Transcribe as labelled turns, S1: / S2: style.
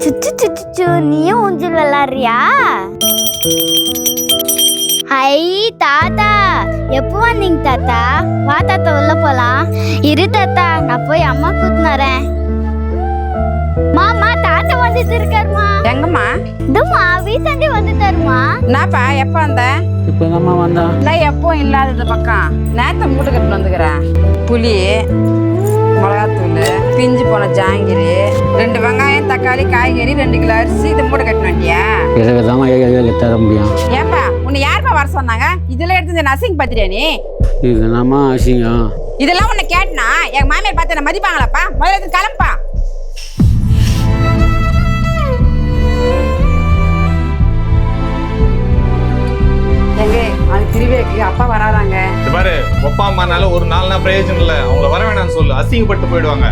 S1: சுச்சு சுச்சு நீயும் ஊஞ்சல் விளாடுறியா? ஹை தாத்தா, எப்போ வந்தீங்க தாத்தா? வா தாத்தா உள்ள போலாம். இரு தாத்தா, நான் போய் அம்மா கூட்டினறேன். மாமா தாத்தா வந்துட்டு இருக்காருமா.
S2: எங்கம்மா?
S1: இதுமா வீட்டாண்டி வந்துட்டாருமா.
S2: என்னப்பா எப்ப வந்த?
S3: இப்போதாம்மா வந்தா.
S2: இல்லை எப்பவும் இல்லாதது பக்கம் நேற்று மூட்டை கட்டு வந்துக்கிறேன். புளி, மிளகாத்தூள், பிஞ்சு போன ஜாங்கிரி, 2 வெங்காயம், தக்காளி, காய்கறி, 2 கிலோ அரிசி, இது மூட்டை கட்டு வண்டியா?
S3: இதுக்குதாம்மா 7 தர முடியும்.
S2: ஏப்பா உன்னை யாருப்பா வர சொன்னாங்க? இதெல்லாம் எடுத்து நசிங் பத்திரியா நீ?
S3: இதுதாம்மா அசிங்கம்.
S2: இதெல்லாம் உன்னை கேட்டனா எங்க மாமியார் பார்த்து என்ன மதிப்பாங்களாப்பா? முதல்ல எடுத்து கிளம்பா. எங்க அது திருவேக்கு அப்பா வராதாங்க.
S4: பாரு, அப்பா அம்மானால ஒரு 4 நாள் பிரயோஜனம் இல்லை. அவங்கள வர வேணாம்னு சொல்லு, அசிங்கப்பட்டு போயிடுவாங்க.